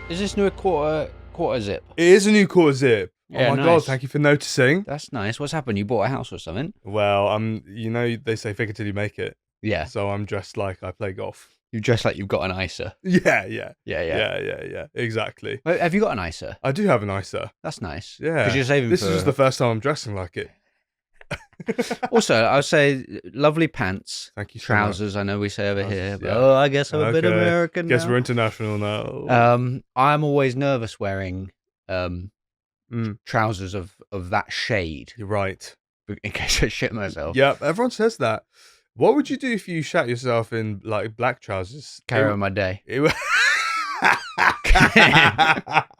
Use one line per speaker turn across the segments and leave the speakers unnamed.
Is this new a quarter zip?
It is a new quarter zip.
Yeah,
Oh my
nice.
god, thank you for noticing.
That's nice. What's happened? You bought a house or something?
Well, they say fake it till you make it.
Yeah.
So I'm dressed like I play golf.
You dress like you've got an ISA.
Yeah.
Yeah.
Exactly.
Wait, have you got an ISA?
I do have an ISA.
That's nice.
Yeah.
Because you're saving
This
for...
is just the first time I'm dressing like it.
Also, I would say lovely pants.
Thank you so
trousers, much. I know we say over here. But,
yeah.
I guess I'm a bit American
Guess
now.
we're international now.
I'm always nervous wearing trousers of that shade.
You're right.
In case I shit myself.
Yeah, everyone says that. What would you do if you shat yourself in like black trousers?
Carry on my day.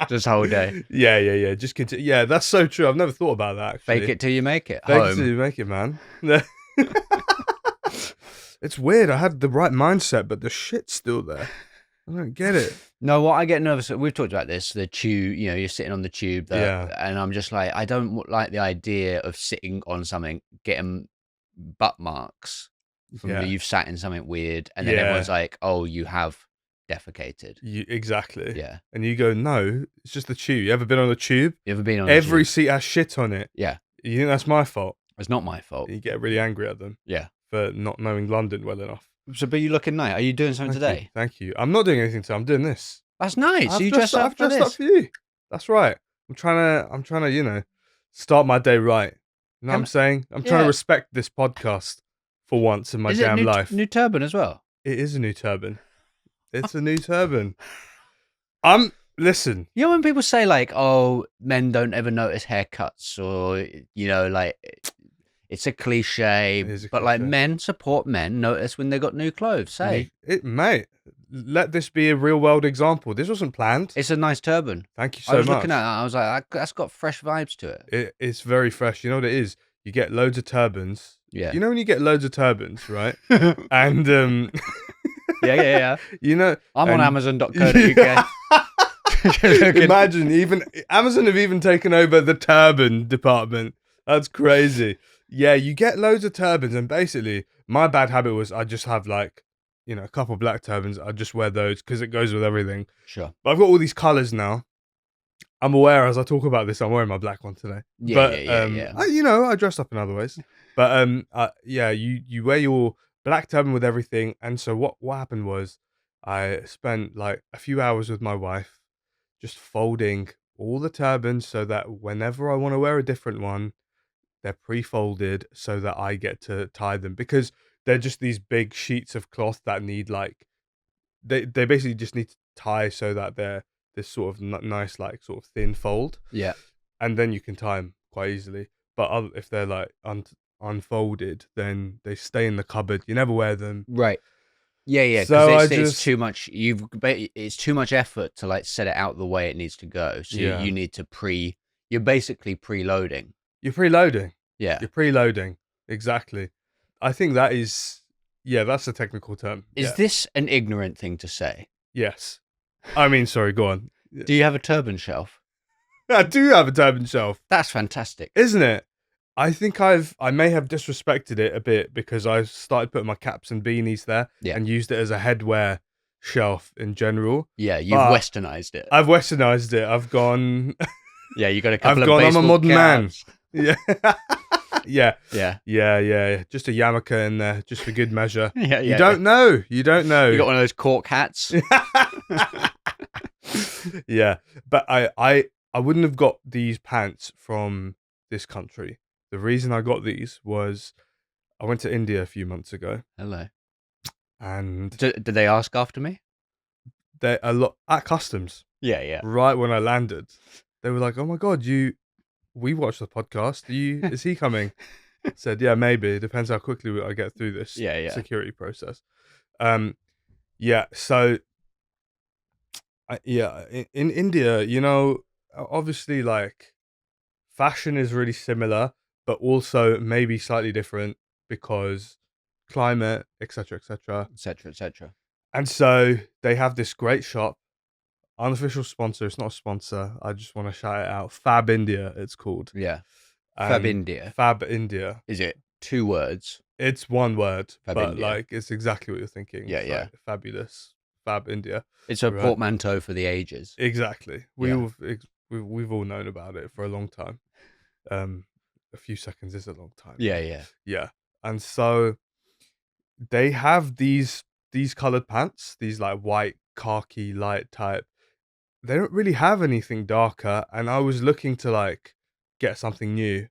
Just whole day.
Yeah. Just continue. Yeah, that's so true. I've never thought about that. Actually.
Fake it till you make it.
Fake it till you make it, man. It's weird. I had the right mindset, but the shit's still there. I don't get it.
No, what I get nervous. We've talked about this. The tube. You know, you're sitting on the tube. And I'm just like, I don't like the idea of sitting on something, getting butt marks from you've sat in something weird, and then everyone's like, "Oh, you have defecated."
Exactly.
Yeah.
And you go, "No, it's just the tube. You ever been on a tube?
You ever been on
every seat has shit on it?
Yeah.
You think that's my fault?
It's not my fault.
You get really angry at them.
Yeah.
For not knowing London well enough.
So, but you looking nice. Are you doing something today?
Thank you. I'm not doing anything today. I'm doing this.
That's nice.
I've dressed up for you. That's right. I'm trying to, start my day right. You know what I'm saying? I'm trying to respect this podcast for once in my damn life.
New turban as well?
It is a new turban. It's a new turban. Listen.
You know when people say like, "Oh, men don't ever notice haircuts," or like it's a cliche, but like men support men. Notice when they got new clothes. Say
mate. Let this be a real world example. This wasn't planned.
It's a nice turban.
Thank you so much.
I was looking at it. I was like, that's got fresh vibes to it.
It's very fresh. You know what it is? You get loads of turbans.
Yeah.
You know when you get loads of turbans, right? And
yeah. I'm on Amazon.co.uk.
Imagine even Amazon have even taken over the turban department. That's crazy. Yeah, you get loads of turbans, and basically my bad habit was I just have like, a couple of black turbans. I just wear those because it goes with everything.
Sure.
But I've got all these colours now. I'm aware as I talk about this, I'm wearing my black one today.
Yeah.
I dress up in other ways. But you wear your black turban with everything. And so what happened was I spent like a few hours with my wife just folding all the turbans so that whenever I want to wear a different one, they're pre-folded so that I get to tie them, because they're just these big sheets of cloth that need like they basically just need to tie so that they're this sort of nice like sort of thin fold.
Yeah.
And then you can tie them quite easily. But if they're like unfolded, then they stay in the cupboard. You never wear them.
Right. Yeah.
So
it's too much. It's too much effort to like set it out the way it needs to go. So you need to You're basically preloading.
You're preloading.
Yeah.
You're preloading. Exactly. I think that is. Yeah, that's a technical term.
Is this an ignorant thing to say?
Yes. I mean, sorry. Go on.
Do you have a turban shelf?
I do have a turban shelf.
That's fantastic,
isn't it? I think I may have disrespected it a bit because I started putting my caps and beanies there and used it as a headwear shelf in general.
Yeah, you've westernized it.
I've westernized it. I've gone.
Yeah, you got a couple of baseball
I'm a modern
caps.
man. Yeah.
Yeah.
Just a yarmulke in there, just for good measure.
Yeah.
You don't know. You don't know.
You got one of those cork hats.
Yeah, but I wouldn't have got these pants from this country. The reason I got these was I went to India a few months ago.
Hello.
And
did they ask after me?
They a lot at customs.
Yeah.
Right when I landed, they were like, "Oh my god, we watched the podcast. Is he coming?" I said, "Yeah, maybe. It depends how quickly I get through this security process." So in India, obviously like fashion is really similar, but also maybe slightly different because climate, etc. And so they have this great shop, unofficial sponsor. It's not a sponsor. I just want to shout it out. Fab India, it's called.
Yeah. Fab India.
Fab India.
Is it 2 words?
It's 1 word,
Fab
but
India.
like it's exactly what you're thinking.
Yeah.
Like fabulous, fab India.
It's a
Right.
portmanteau for the ages.
Exactly.
Yeah.
We've all known about it for a long time. A few seconds is a long time.
Yeah,
But
yeah.
yeah. And so they have these colored pants, these like white khaki light type. They don't really have anything darker, and I was looking to like get something new.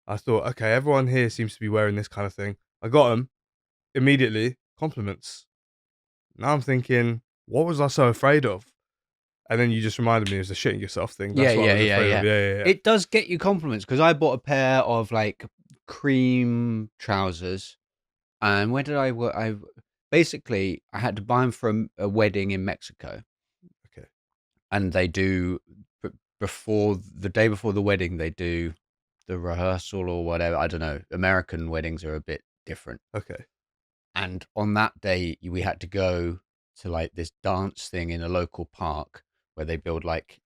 I thought, okay, everyone here seems to be wearing this kind of thing. I got them immediately, compliments. Now I'm thinking, what was I so afraid of? And then you just reminded me it was the shitting yourself thing.
Yeah,
That's what I
yeah,
was
yeah,
afraid
yeah.
of. Yeah.
It does get you compliments because I bought a pair of like cream trousers, and where did I basically I had to buy them from a wedding in Mexico,
Okay.
and they do before the day before the wedding they do the rehearsal or whatever. I don't know. American weddings are a bit different.
Okay.
And on that day, we had to go to like this dance thing in a local park where they build like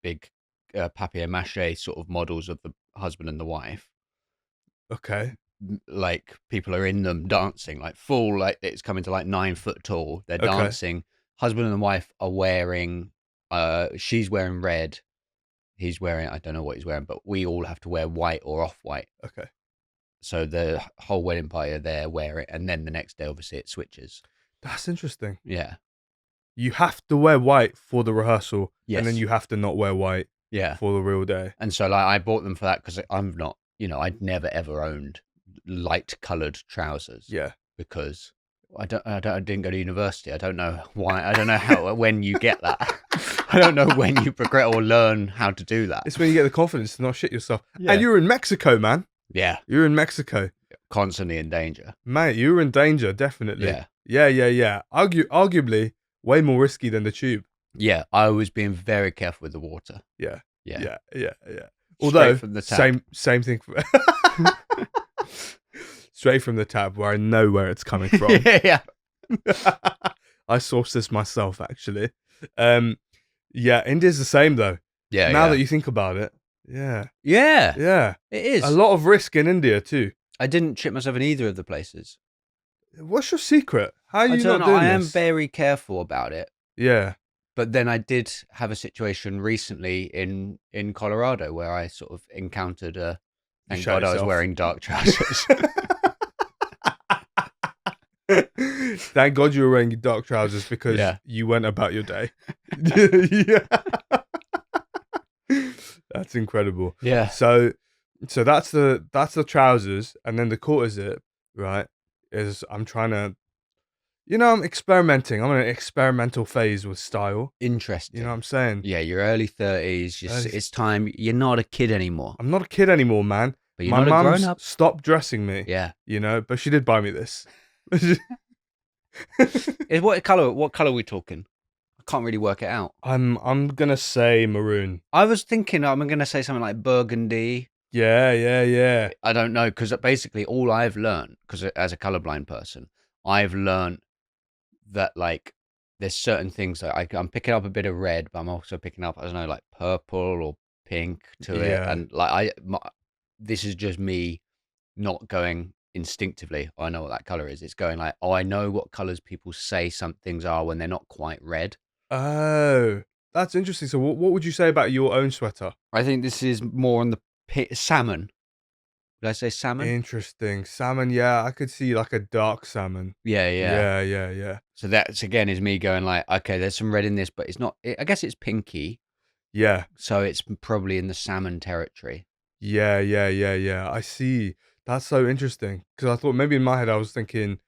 big papier-mâché sort of models of the husband and the wife.
Okay.
Like people are in them dancing, like full, like it's coming to like 9 foot tall. They're
Okay.
dancing. Husband and wife are wearing, she's wearing red. He's wearing, I don't know what he's wearing, but we all have to wear white or off-white.
Okay.
So the whole wedding party are there, wear it, and then the next day, obviously, it switches.
That's interesting.
Yeah.
You have to wear white for the rehearsal, and then
Yes.
you have to not wear white
Yeah.
for the real day.
And so, like, I bought them for that because I'm not, I'd never ever owned light coloured trousers.
Yeah.
Because I didn't go to university. I don't know why. I don't know how when you get that. I don't know when you progress or learn how to do that.
It's when you get the confidence to not shit yourself.
Yeah.
And you're in Mexico, man.
Yeah.
You're in Mexico.
Constantly in danger.
Mate, you were in danger, definitely.
Yeah.
Yeah. Arguably, way more risky than the tube.
Yeah. I was being very careful with the water.
Yeah.
Yeah.
Although,
Straight from the tap.
same thing. Straight from the tab, where I know where it's coming from.
Yeah.
I sourced this myself, actually. Yeah, India's the same, though.
Yeah.
Now that you think about it. Yeah.
Yeah. It is.
A lot of risk in India, too.
I didn't trip myself in either of the places.
What's your secret? How are you not doing
I am
this?
very careful about it.
Yeah.
But then I did have a situation recently in Colorado where I sort of encountered a. Thank God I was wearing dark trousers.
Thank God you were wearing dark trousers because you went about your day. Yeah. That's incredible.
Yeah.
So that's the trousers, and then the quarter zip, right? Is I'm trying to, I'm experimenting. I'm in an experimental phase with style.
Interesting.
You know what I'm saying?
Yeah, your early 30s. It's time. You're not a kid anymore.
I'm not a kid anymore, man.
But you're not a grown up.
Stopped dressing me.
Yeah.
But she did buy me this.
What color are we talking? I can't really work it out.
I'm gonna say maroon.
I was thinking I'm gonna say something like burgundy.
Yeah.
I don't know, because basically all I've learned, because as a colorblind person, I've learned that like there's certain things that I'm picking up a bit of red, but I'm also picking up, I don't know, like purple or pink to it, and like this is just me not going instinctively. I know what that color is. It's going like, I know what colors people say some things are when they're not quite red.
Oh, that's interesting. So what would you say about your own sweater?
I think this is more on the salmon. Did I say salmon?
Interesting. Salmon, yeah. I could see like a dark salmon.
Yeah. So that's again is me going like, okay, there's some red in this, but it's not. I guess it's pinky.
Yeah.
So it's probably in the salmon territory.
Yeah. I see. That's so interesting, because I thought maybe in my head I was thinking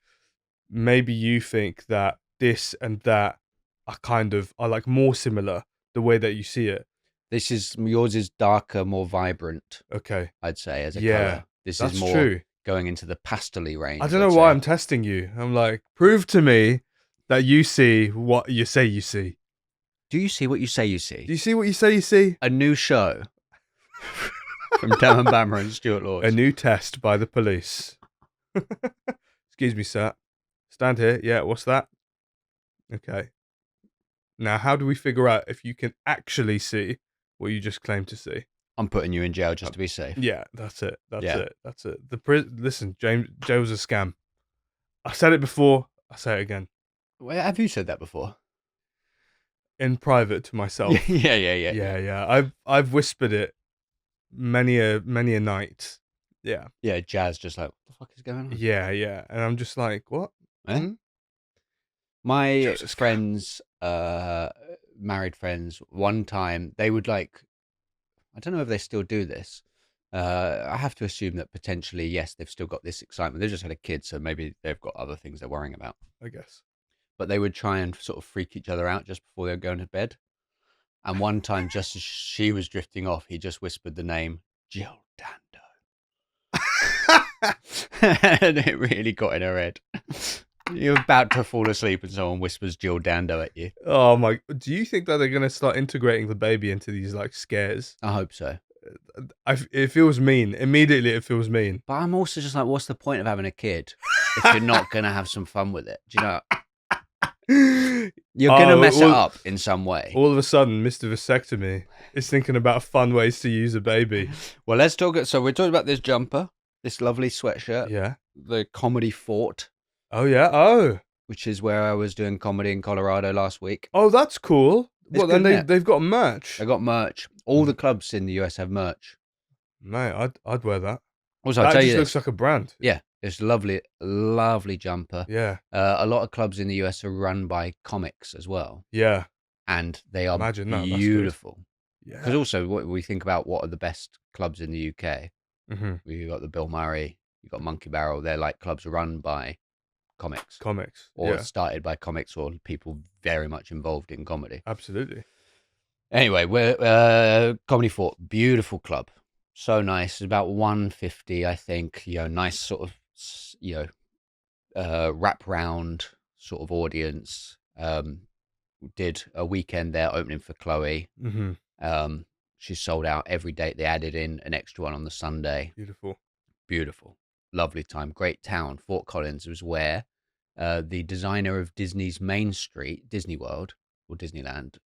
maybe you think that this and that are like more similar the way that you see it.
Yours is darker, more vibrant.
Okay.
I'd say as a color. This is more
true.
Going into the pastel-y range.
I don't know why I'm testing you. I'm like, prove to me that you see what you say you see.
Do you see what you say you see?
Do you see what you say you see?
A new show from Daman, Bamrah and Stuart Lords.
A new test by the police. Excuse me, sir. Stand here. Yeah, what's that? Okay. Now, how do we figure out if you can actually see what you just claimed to see?
I'm putting you in jail just to be safe.
Yeah, that's it. That's it. Listen, jail's a scam. I said it before. I say it again.
Have you said that before?
in private to myself. Yeah. I've whispered it many a night. Yeah.
Yeah, Jazz just like, what the fuck is going on?
Yeah. And I'm just like, what?
Eh? My
Just a scam.
friends, married friends, one time they would like, I don't know if they still do this. I have to assume that potentially, yes, they've still got this excitement. They've just had a kid, so maybe they've got other things they're worrying about.
I guess.
But they would try and sort of freak each other out just before they were going to bed. And one time, just as she was drifting off, he just whispered the name Jill Dando. And it really got in her head. You're about to fall asleep and someone whispers Jill Dando at you.
Oh my! Do you think that they're gonna start integrating the baby into these like scares?
I hope so.
It feels mean. Immediately, it feels mean.
But I'm also just like, what's the point of having a kid if you're not gonna have some fun with it? Do you know? You're gonna mess it up in some way.
All of a sudden, Mr. Vasectomy is thinking about fun ways to use a baby.
Well, let's talk. So we're talking about this jumper, this lovely sweatshirt.
Yeah.
The Comedy Fort.
Oh yeah. Oh.
Which is where I was doing comedy in Colorado last week.
Oh, that's cool. Well, then they've got merch.
They got merch. All the clubs in the US have merch.
Mate, I'd wear that.
Also,
that
I'll tell
just
you
looks like a brand.
Yeah, it's lovely, lovely jumper.
Yeah.
A lot of clubs in the US are run by comics as well.
Yeah.
And they are
beautiful.
Yeah. Because also, what we think about what are the best clubs in the UK.
Mm-hmm.
We've got the Bill Murray, you've got Monkey Barrel. They're like clubs run by comics. Or started by comics or people very much involved in comedy.
Absolutely.
Anyway, we're Comedy Fort, beautiful club. So nice. It's about 150, I think. Nice sort of, wrap round sort of audience. Did a weekend there opening for Chloe.
Mm-hmm.
She sold out every date. They added in an extra one on the Sunday. Beautiful. Lovely time. Great town. Fort Collins was where the designer of Disney's Main Street, Disney World or Disneyland,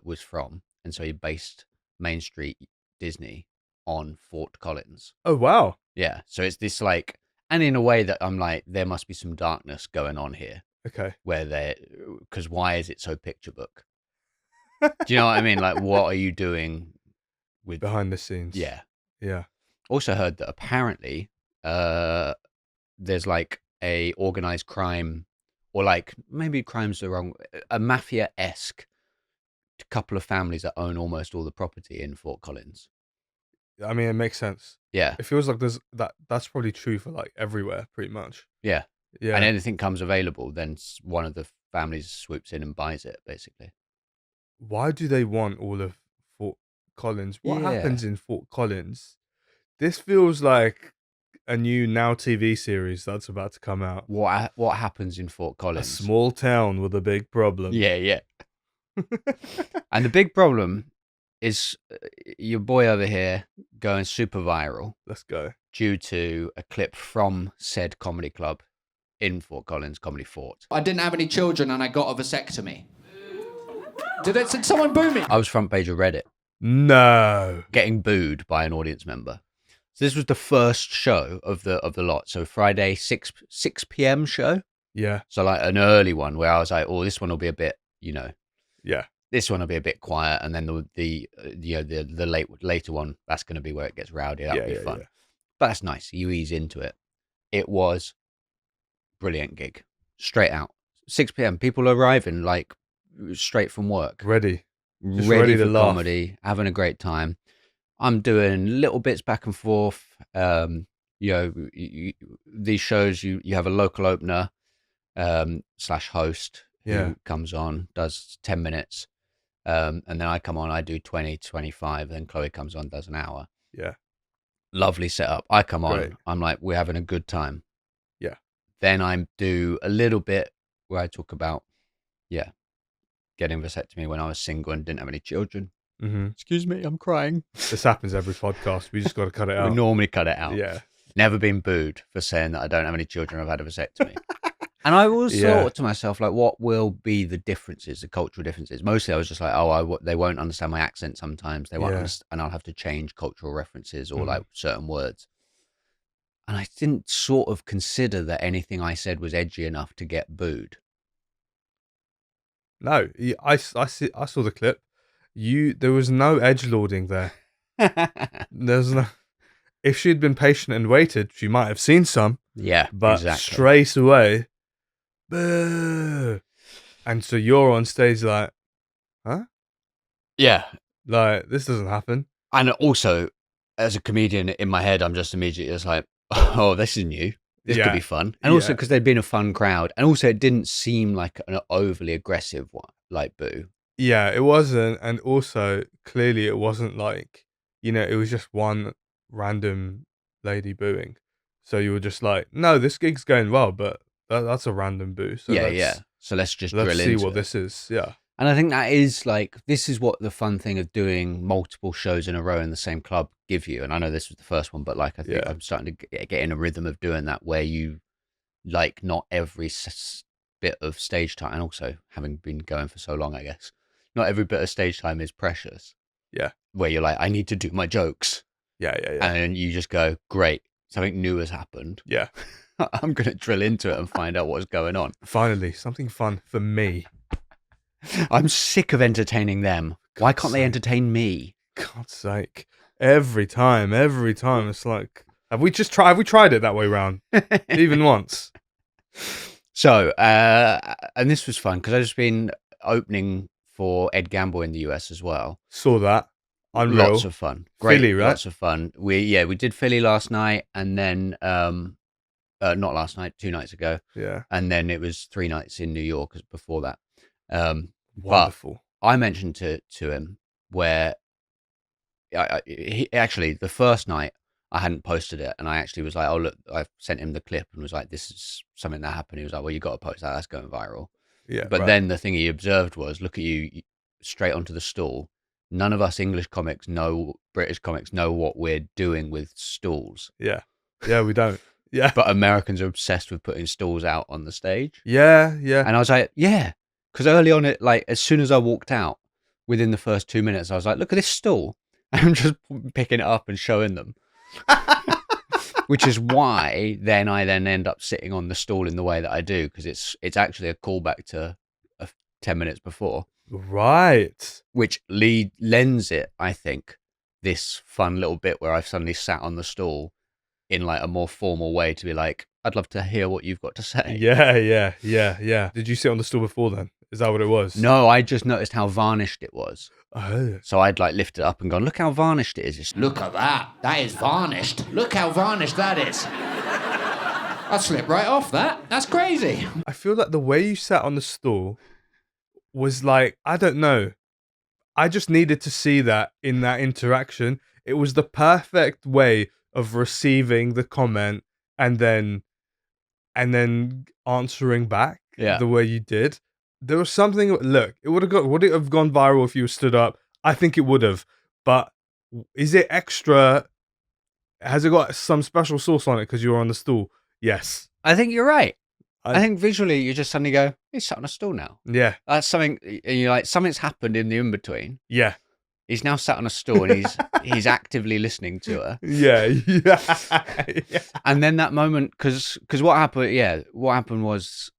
was from. And so he based Main Street Disney on Fort Collins.
Oh, wow.
Yeah. So it's this like, and in a way that I'm like, there must be some darkness going on here.
Okay.
Because why is it so picture book? Do you know what I mean? Like, what are you doing with
behind the scenes? Yeah.
Also heard that apparently there's like a organized crime, or like maybe crime's the wrong, a mafia-esque couple of families that own almost all the property in Fort Collins.
I mean, it makes sense.
Yeah.
It feels like that's probably true for like everywhere, pretty much.
Yeah. And anything comes available, then one of the families swoops in and buys it, basically.
Why do they want all of Fort Collins? What happens in Fort Collins? This feels like a new Now TV series that's about to come out.
What happens in Fort Collins?
A small town with a big problem.
Yeah. And the big problem is your boy over here going super viral.
Let's go.
Due to a clip from said comedy club in Fort Collins, Comedy Fort.
I didn't have any children and I got a vasectomy. Did someone boo me?
I was front page of Reddit.
No.
Getting booed by an audience member. So this was the first show of the lot. So Friday, 6 p.m. show.
Yeah.
So like an early one where I was like, oh, this one will be a bit,
Yeah.
This one will be a bit quiet, and then the later one, that's going to be where it gets rowdy. That'll be fun. Yeah. But that's nice. You ease into it. It was brilliant gig. Straight out. 6 p.m. People arriving like straight from work.
Ready
for
to laugh.
Comedy, having a great time. I'm doing little bits back and forth. These shows, you have a local opener / host who comes on, does 10 minutes. And then I come on, I do 20, 25, then Chloe comes on, does an hour.
Yeah.
Lovely setup. I come on, I'm like, we're having a good time.
Yeah.
Then I do a little bit where I talk about, getting vasectomy when I was single and didn't have any children.
Mm-hmm.
Excuse me, I'm crying.
This happens every podcast. We just got to cut it out.
We normally cut it out.
Yeah.
Never been booed for saying that I don't have any children. I've had a vasectomy. And I always thought to myself, like, what will be the differences, the cultural differences? Mostly I was just like, they won't understand my accent sometimes. They won't understand, and I'll have to change cultural references or like certain words. And I didn't sort of consider that anything I said was edgy enough to get booed.
No, I saw the clip. There was no edgelording there. There's no. If she'd been patient and waited, she might have seen some.
Yeah,
but
exactly.
straight away, boo. And so you're on stage like, huh?
Yeah.
Like, this doesn't happen.
And also, as a comedian, in my head, I'm just immediately just like, oh, this is new. This could be fun. And also because they'd been a fun crowd. And also it didn't seem like an overly aggressive one, like boo.
Yeah, it wasn't. And also, clearly it wasn't like, it was just one random lady booing. So you were just like, no, this gig's going well, but that's a random boo. So
yeah. So let's just drill
let's
into
see what
it.
this is. Yeah.
And I think that is this is what the fun thing of doing multiple shows in a row in the same club give you. And I know this was the first one, but I think I'm starting to get in a rhythm of doing that where you not every bit of stage time. And also having been going for so long, I guess not every bit of stage time is precious.
Yeah.
Where you're like, I need to do my jokes.
Yeah.
And you just go, great, something new has happened.
Yeah.
I'm going to drill into it and find out what's going on.
Finally, something fun for me.
I'm sick of entertaining them. Why can't they entertain me?
God's sake. Every time. It's like, have we tried it that way round? Even once.
So, and this was fun because I've just been opening for Ed Gamble in the US as well.
Saw that. Unreal.
Lots of fun. Great.
Philly, right?
Lots of fun. We did Philly last night and then, not last night, 2 nights ago.
Yeah.
And then it was 3 nights in New York before that.
Wonderful.
But I mentioned to him where he actually, the first night I hadn't posted it and I actually was like, oh, look, I sent him the clip and was like, this is something that happened. He was like, well, you got to post that. That's going viral.
Yeah.
But then the thing he observed was, look at you straight onto the stool. None of us English comics British comics know what we're doing with stools.
Yeah. Yeah, we don't. Yeah.
But Americans are obsessed with putting stools out on the stage.
Yeah.
And I was like, yeah. Because early on, as soon as I walked out, within the first 2 minutes, I was like, look at this stool. And I'm just picking it up and showing them. Which is why I end up sitting on the stool in the way that I do, because it's actually a callback to 10 minutes before.
Right.
Which lends it, I think, this fun little bit where I've suddenly sat on the stool in like a more formal way to be like, I'd love to hear what you've got to say.
Yeah. Did you sit on the stool before then? Is that what it was?
No, I just noticed how varnished it was.
Oh.
So I'd like lift it up and gone, look how varnished it is.
Look at that. That is varnished. Look how varnished that is. I slipped right off that. That's crazy.
I feel like the way you sat on the stool was like, I don't know. I just needed to see that in that interaction. It was the perfect way of receiving the comment and then answering back the way you did. There was something. Look, would it have gone viral if you stood up? I think it would have. But is it extra? Has it got some special sauce on it because you were on the stool? Yes.
I think you're right. I think visually you just suddenly go, he's sat on a stool now.
Yeah.
That's something, and you're like, something's happened in the in-between.
Yeah.
He's now sat on a stool and he's actively listening to her.
Yeah.
And then that moment, because what happened was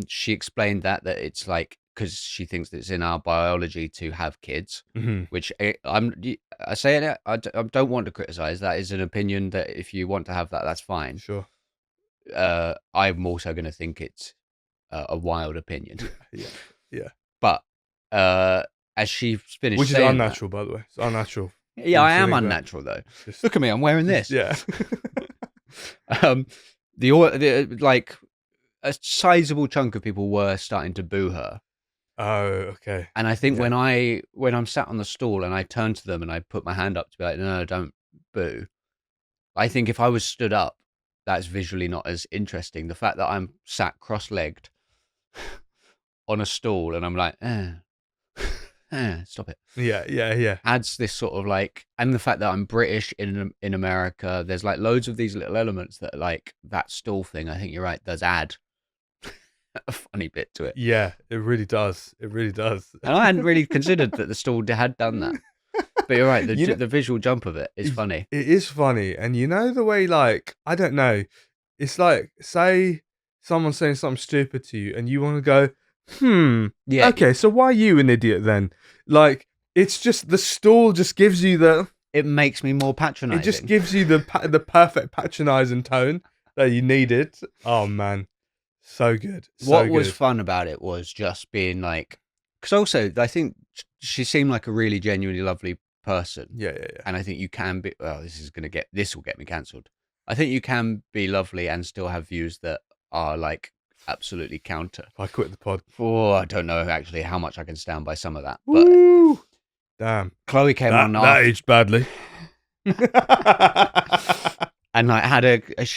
she explained that it's like, because she thinks that it's in our biology to have kids, which I don't want to criticize. That is an opinion that if you want to have that, that's fine.
Sure.
I'm also going to think it's a wild opinion.
Yeah.
But as she finished,
which is unnatural, by the way. It's unnatural.
Yeah, I am unnatural though. Look at me, I'm wearing this.
Yeah.
Like a sizable chunk of people were starting to boo her.
Oh, okay.
And I think when I'm sat on the stool and I turn to them and I put my hand up to be like, no, don't boo. I think if I was stood up, that's visually not as interesting. The fact that I'm sat cross-legged on a stool and I'm like, stop it.
Yeah.
Adds this sort of like, and the fact that I'm British in America, there's like loads of these little elements that like that stool thing. I think you're right, does add a funny bit to it.
Yeah, it really does. It really does.
And I hadn't really considered that the stool had done that. But you're right, the visual jump of it is funny.
It is funny. And you know the way, like, I don't know, it's like, say someone's saying something stupid to you and you want to go,
Yeah.
Okay, so why are you an idiot then? Like, it's just the stool just gives you the.
It makes me more patronizing.
It just gives you the perfect patronizing tone that you needed. Oh man, so good.
What was fun about it was just being like, because also I think she seemed like a really genuinely lovely person.
Yeah.
And I think you can be. Well, this will get me cancelled. I think you can be lovely and still have views that are like absolutely counter.
I quit the pod.
Oh, I don't know actually how much I can stand by some of that. But
Woo! Damn,
Chloe came on
that aged badly.
And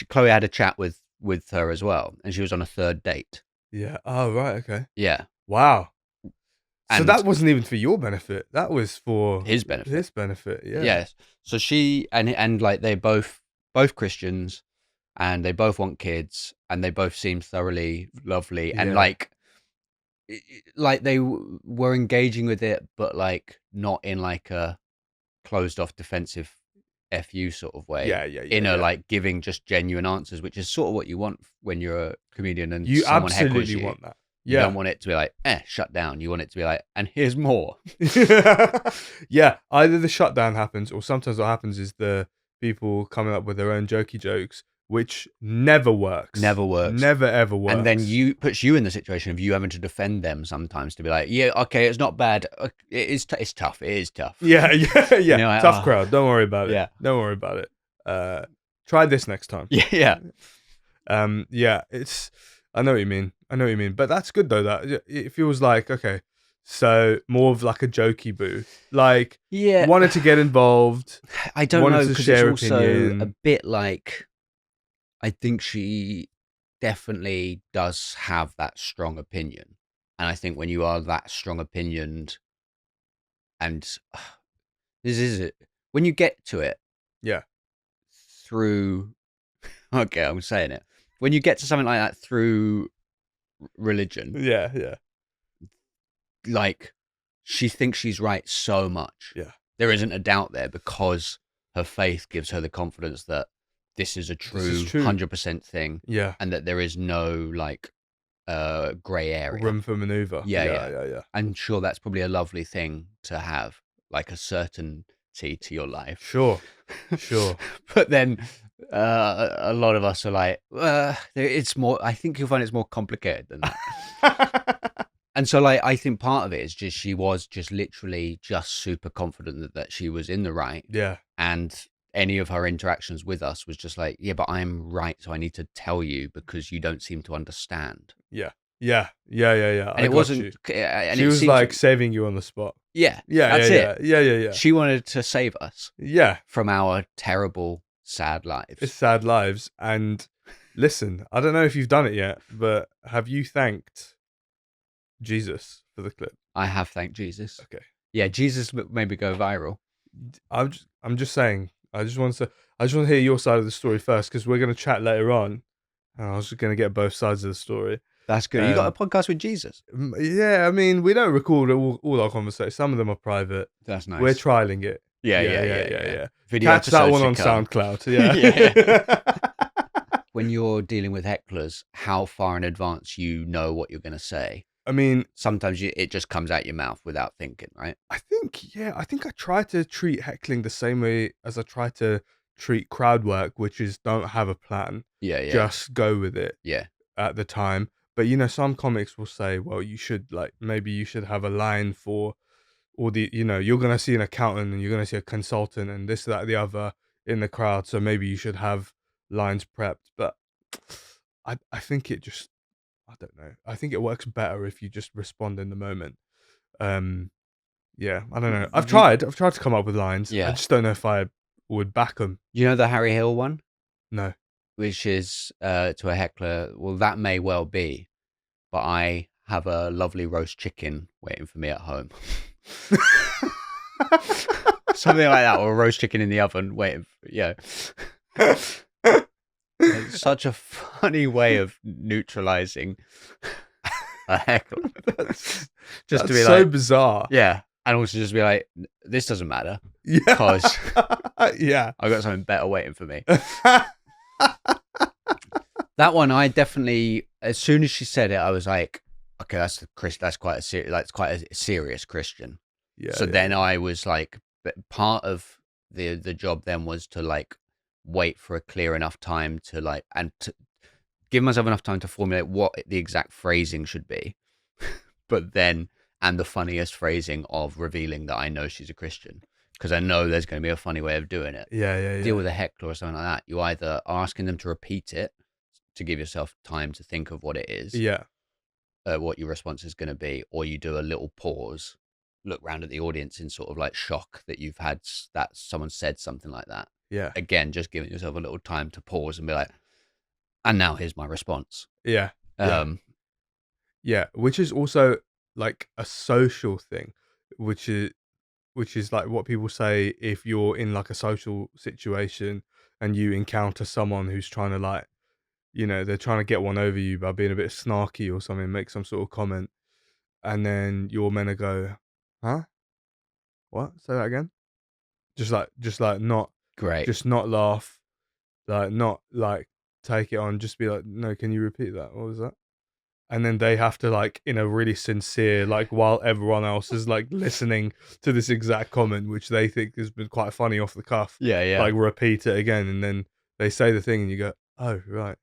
Chloe had a chat with her as well, and she was on a third date.
Yeah. Oh right. Okay.
Yeah.
Wow. So
And
that wasn't even for your benefit. That was for
his benefit.
His benefit. Yeah.
Yes. So she and like they both Christians, and they both want kids, and they both seem thoroughly lovely, and like they were engaging with it, but like not in like a closed off defensive FU sort of way.
Yeah.
In a like giving just genuine answers, which is sort of what you want when you're a comedian and
you
someone heckles
absolutely
you.
want that.
You don't want it to be like, shut down. You want it to be like, and here's more.
Yeah, either the shutdown happens, or sometimes what happens is the people coming up with their own jokey jokes, which never works.
Never works.
Never ever works.
And then puts you in the situation of you having to defend them sometimes, to be like, yeah, okay, it's not bad. It's tough. It is tough.
Yeah.
You know, like,
tough crowd. Don't worry about it.
Yeah.
Don't worry about it. Try this next time.
Yeah.
Yeah. I know what you mean. But that's good though. That it feels like, okay, so more of like a jokey boo. Like, wanted to get involved.
I don't know, because it's also
opinion.
a bit like, I think she definitely does have that strong opinion. And I think when you are that strong opinioned, and this is it, when you get to it, through, okay, I'm saying it, when you get to something like that through religion, like, she thinks she's right so much.
Yeah.
There isn't a doubt there, because her faith gives her the confidence that this is a true 100% thing.
Yeah.
And that there is no like grey area.
Room for maneuver.
Yeah. I'm sure that's probably a lovely thing to have, like a certainty to your life.
Sure.
But then a lot of us are like, it's more, I think you'll find it's more complicated than that. And so like, I think part of it is just, she was just literally just super confident that she was in the right.
Yeah.
And any of her interactions with us was just like, yeah, but I'm right, so I need to tell you because you don't seem to understand.
Yeah.
And it wasn't. And
she was like saving you on the spot.
Yeah. That's it.
Yeah.
She wanted to save us.
Yeah.
From our terrible, sad lives.
It's sad lives. And listen, I don't know if you've done it yet, but have you thanked Jesus for the clip?
I have thanked Jesus.
Okay.
Yeah, Jesus maybe go viral.
I'm just saying. I just want to hear your side of the story first, because we're going to chat later on, and I was just going to get both sides of the story.
That's good. You got a podcast with Jesus?
Yeah, I mean, we don't record all our conversations. Some of them are private.
That's nice.
We're trialing it.
Yeah.
Catch that one on SoundCloud. Yeah.
When you're dealing with hecklers, how far in advance you know what you're going to say?
I mean,
sometimes it just comes out your mouth without thinking, right?
I think I try to treat heckling the same way as I try to treat crowd work, which is don't have a plan.
Yeah.
Just go with it.
Yeah.
At the time. But you know, some comics will say, well, maybe you should have a line for all the, you know, you're going to see an accountant and you're going to see a consultant and this, that, the other in the crowd. So maybe you should have lines prepped. But I think it just, I don't know. I think it works better if you just respond in the moment. Yeah, I don't know. I've tried to come up with lines.
Yeah.
I just don't know if I would back them.
You know the Harry Hill one?
No.
Which is to a heckler, well, that may well be, but I have a lovely roast chicken waiting for me at home. Something like that, or a roast chicken in the oven waiting for, It's such a funny way of neutralizing a heckler.
That's
to be
so
like,
bizarre.
Yeah. And also just be like, this doesn't matter.
Yeah.
Because
yeah,
I've got something better waiting for me. That one, I definitely, as soon as she said it, I was like, okay, that's quite a serious Christian.
Yeah.
So then I was like, but part of the job then was to like wait for a clear enough time to like, and to give myself enough time to formulate what the exact phrasing should be. But then, and the funniest phrasing of revealing that I know she's a Christian, because I know there's going to be a funny way of doing it.
Yeah.
Deal with a heckler or something like that. You either are asking them to repeat it to give yourself time to think of what it is.
Yeah.
What your response is going to be, or you do a little pause, look around at the audience in sort of like shock that you've had that someone said something like that.
Yeah.
Again, just giving yourself a little time to pause and be like, and now here's my response.
Yeah. Yeah, which is also like a social thing, which is like what people say if you're in like a social situation and you encounter someone who's trying to like, they're trying to get one over you by being a bit snarky or something, make some sort of comment, and then you're meant to go, huh? What? Say that again? Just like not
Great.
just not laugh, like not like take it on, just be like, no, can you repeat that? What was that? And then they have to like in a really sincere, like while everyone else is like listening to this exact comment, which they think has been quite funny off the cuff.
Yeah.
Like repeat it again, and then they say the thing, and you go, "Oh, right."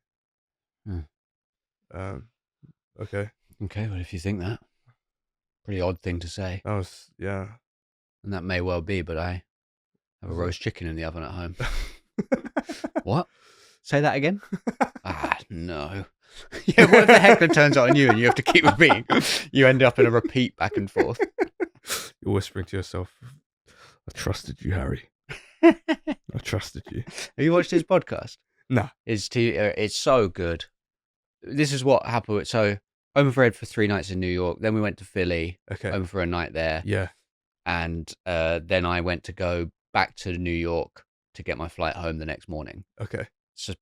Okay.
Okay. Well, if you think that, pretty odd thing to say.
That was and
that may well be, but I have a roast chicken in the oven at home. What? Say that again? No. Yeah, what if the heckler turns it on you and you have to keep repeating? You end up in a repeat back and forth.
You're whispering to yourself, I trusted you, Harry. I trusted you.
Have you watched his podcast?
No.
It's so good. This is what happened. So, home for Ed for 3 nights in New York. Then we went to Philly.
Okay.
Home for a night there.
Yeah.
And then I went to go back to New York to get my flight home the next morning.
Okay.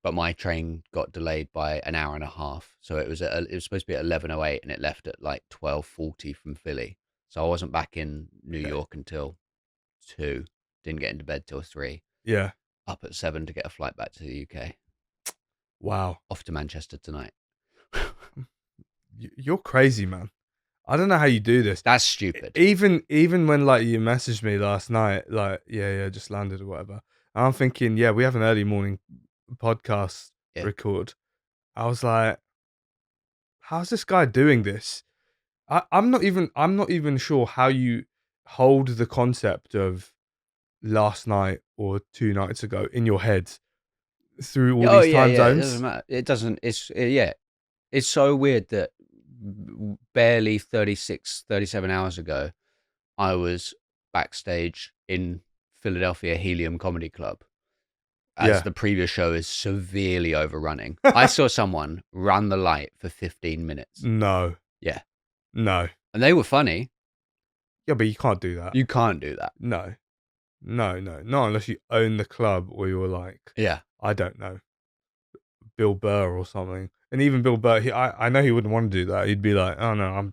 But my train got delayed by an hour and a half. So it was supposed to be at 11:08 and it left at like 12:40 from Philly. So I wasn't back in New York until 2. Didn't get into bed till 3.
Yeah.
Up at 7 to get a flight back to the UK.
Wow.
Off to Manchester tonight.
You're crazy, man. I don't know how you do this.
That's stupid.
Even when like you messaged me last night, like just landed or whatever. I'm thinking, we have an early morning podcast record. I was like, how's this guy doing this? I'm not even sure how you hold the concept of last night or 2 nights ago in your head through all these time zones.
It doesn't matter. It doesn't. It's so weird that barely 37 hours ago, I was backstage in Philadelphia Helium Comedy Club as the previous show is severely overrunning. I saw someone run the light for 15 minutes.
No.
Yeah.
No.
And they were funny.
Yeah, but you can't do that.
You can't do that.
No. Not unless you own the club or you're like, I don't know, Bill Burr or something. And even Bill Burr, I know he wouldn't want to do that. He'd be like, oh no,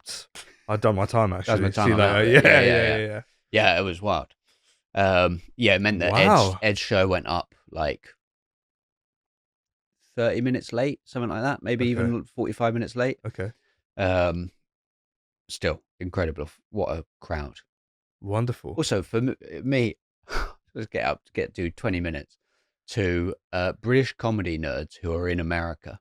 I've done my time actually.
That's my time.
See you later.
Yeah, it was wild. It meant that Ed's show went up like 30 minutes late, something like that. Maybe even 45 minutes late.
Okay.
Still incredible. What a crowd.
Wonderful.
Also for me, let's do 20 minutes to British comedy nerds who are in America.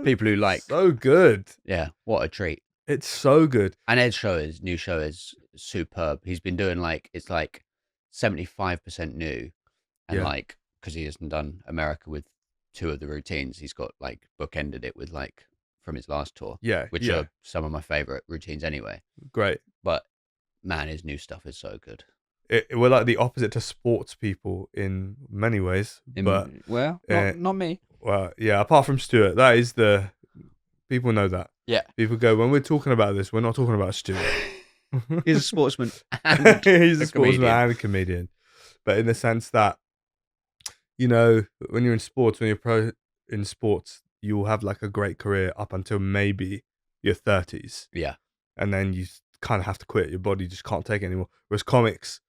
People who like
so good.
Yeah, what a treat.
It's so good.
And Ed's new show is superb. He's been doing it's like 75% new, and like because he hasn't done America with 2 of the routines, he's got like bookended it with like from his last tour, which are some of my favorite routines anyway.
Great,
but man, his new stuff is so good.
We're like the opposite to sports people in many ways, but
not me.
Well, yeah, apart from Stuart, that is the people know that.
Yeah,
people go, when we're talking about this, we're not talking about Stuart.
He's a sportsman.
He's a sportsman and a comedian, but in the sense that when you're in sports, when you're pro in sports, you'll have like a great career up until maybe your 30s.
Yeah,
and then you kind of have to quit. Your body just can't take it anymore. Whereas comics,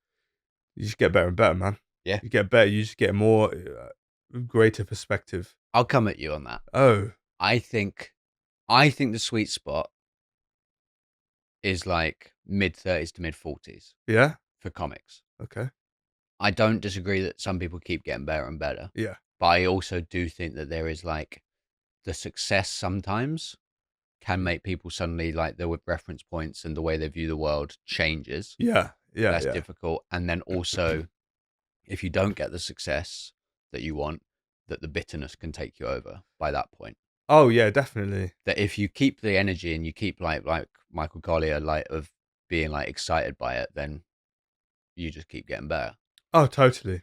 you just get better and better, man.
Yeah,
you get better. You just get more greater perspective.
I'll come at you on that.
Oh,
I think the sweet spot is like mid-30s to mid-40s
Yeah.
for comics.
Okay.
I don't disagree that some people keep getting better and better.
Yeah.
But I also do think that there is like the success sometimes can make people suddenly like their reference points and the way they view the world changes.
Yeah. Yeah.
That's
yeah.
difficult. And then also, if you don't get the success that you want, that the bitterness can take you over by that point.
Oh yeah, definitely.
That if you keep the energy and you keep like Michael Collier, like of being like excited by it, then you just keep getting better.
Oh, totally.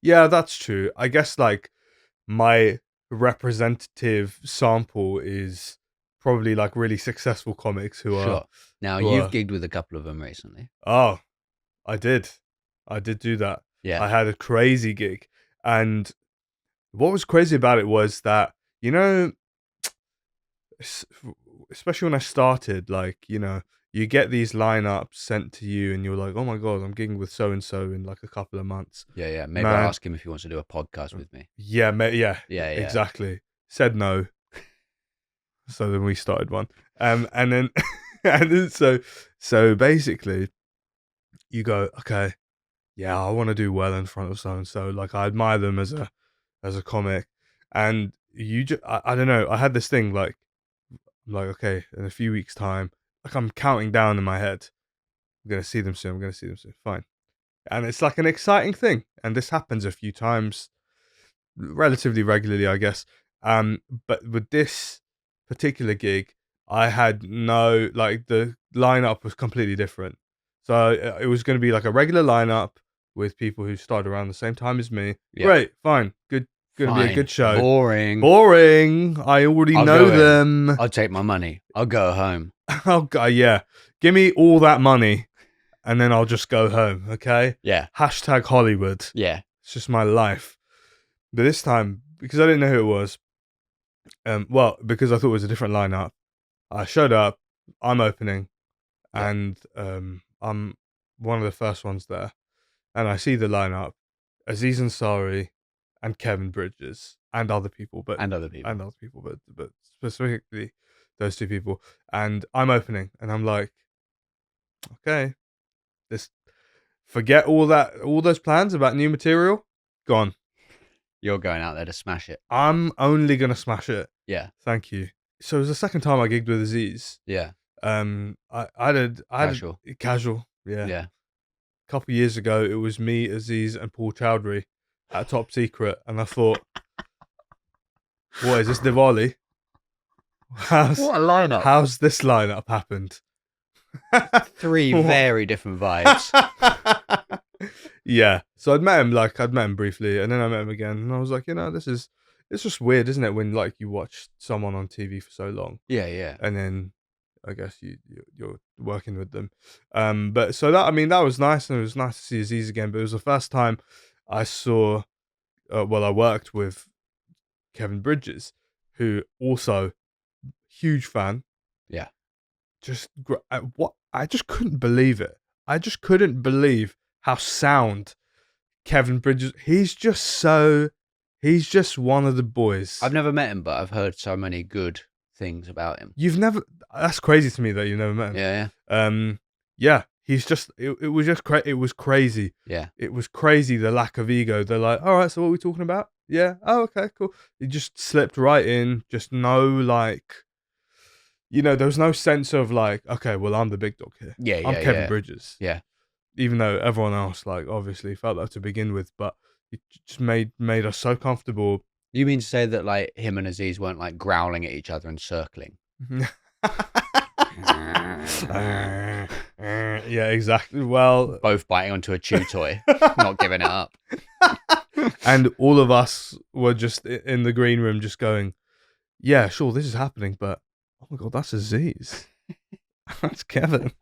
Yeah, that's true. I guess like my representative sample is probably like really successful comics who
Sure.
are.
Now
who
you've
are-
gigged with a couple of them recently.
Oh, I did do that.
Yeah.
I had a crazy gig, and what was crazy about it was that, you know, especially when I started, like, you know, you get these lineups sent to you and you're like, oh my God, I'm gigging with so and so in like a couple of months.
Yeah. Maybe I'll ask him if he wants to do a podcast with me.
Yeah,
Yeah.
exactly. Said no. So then we started one. And then so basically you go, okay, yeah, I want to do well in front of so and so. Like, I admire them as a comic. And you just, I don't know, I had this thing like, okay, in a few weeks' time, like I'm counting down in my head. I'm gonna see them soon. Fine. And it's like an exciting thing. And this happens a few times, relatively regularly, I guess. But with this particular gig, I had the lineup was completely different. So it was going to be like a regular lineup with people who started around the same time as me. Yep. Great, fine, good. Going to be a good show. Boring. I already know them.
I'll take my money. I'll go home.
Oh, yeah. Give me all that money and then I'll just go home, okay?
Yeah.
Hashtag Hollywood.
Yeah.
It's just my life. But this time, because I didn't know who it was, because I thought it was a different lineup, I showed up, I'm opening, and I'm one of the first ones there. And I see the lineup, Aziz Ansari and Kevin Bridges and other people, but specifically those two people. And I'm opening, and I'm like, okay, forget all those plans about new material, gone.
You're going out there to smash it.
I'm only gonna smash it.
Yeah.
Thank you. So it was the second time I gigged with Aziz.
Yeah.
I did casual. Yeah.
Yeah.
A couple of years ago, it was me, Aziz, and Paul Chowdhury at Top Secret, and I thought, what is this, Diwali?
What a lineup!
How's this lineup happened?
3 very different vibes.
Yeah. So I'd met him briefly, and then I met him again, and I was like, it's just weird, isn't it, when like you watch someone on TV for so long?
Yeah.
And then I guess you're working with them. But so that was nice, and it was nice to see Aziz again. But it was the first time I saw, I worked with Kevin Bridges, who also huge fan.
Yeah.
I just couldn't believe it. I just couldn't believe how sound Kevin Bridges. He's just one of the boys.
I've never met him, but I've heard so many good things about him.
That's crazy to me that you've never met him.
Yeah.
Yeah. He's just, it was crazy.
Yeah.
It was crazy, the lack of ego. They're like, all right, so what are we talking about? Yeah. Oh, okay, cool. He just slipped right in. Just no, like, there was no sense of like, okay, well, I'm the big dog here.
Yeah.
I'm Kevin Bridges.
Yeah.
Even though everyone else, like, obviously felt that to begin with, but it just made us so comfortable.
You mean to say that like him and Aziz weren't like growling at each other and circling?
Yeah, exactly. Well,
both biting onto a chew toy, not giving it up.
And all of us were just in the green room just going, yeah, sure, this is happening, but oh my God, that's Aziz. That's Kevin.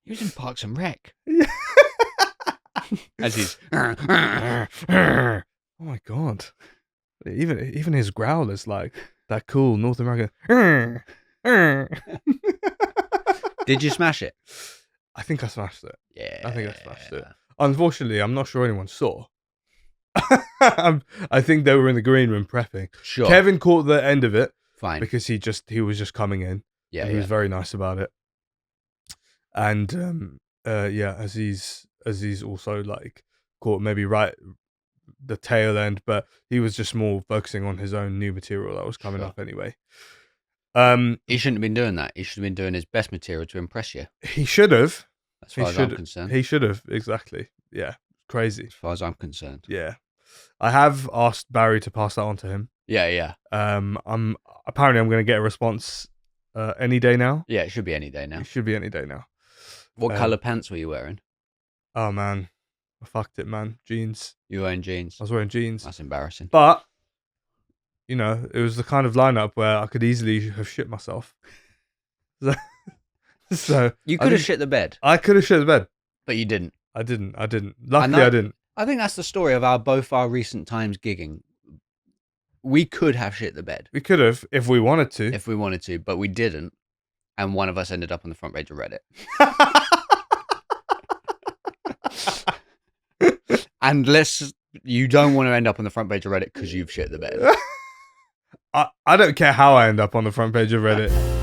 He was in Parks and Rec.
Yeah.
As he's
oh my God. Even his growl is like that cool North American.
Did you smash it?
I think I smashed it.
Yeah.
I think I smashed it. Unfortunately, I'm not sure anyone saw. I think they were in the green room prepping.
Sure.
Kevin caught the end of it.
Fine.
Because he was just coming in.
Yeah.
He was very nice about it. And yeah, as he's also like caught maybe right the tail end, but he was just more focusing on his own new material that was coming up anyway.
He shouldn't have been doing that. He should have been doing his best material to impress you.
He should have.
As far as I'm concerned.
He should have, exactly. Yeah. Crazy.
As far as I'm concerned.
Yeah. I have asked Barry to pass that on to him.
Yeah.
I'm gonna get a response any day now.
Yeah, it should be any day now.
It should be any day now.
What colour pants were you wearing?
Oh man. I fucked it, man. Jeans.
You were wearing jeans?
I was wearing jeans.
That's embarrassing.
But, you know, it was the kind of lineup where I could easily have shit myself. So
you could have shit the bed.
I could have shit the bed.
But you didn't.
I didn't. Luckily, I didn't.
I think that's the story of both our recent times gigging. We could have shit the bed.
We could have, if we wanted to.
If we wanted to, but we didn't. And one of us ended up on the front page of Reddit. And you don't want to end up on the front page of Reddit because you've shit the bed.
I don't care how I end up on the front page of Reddit.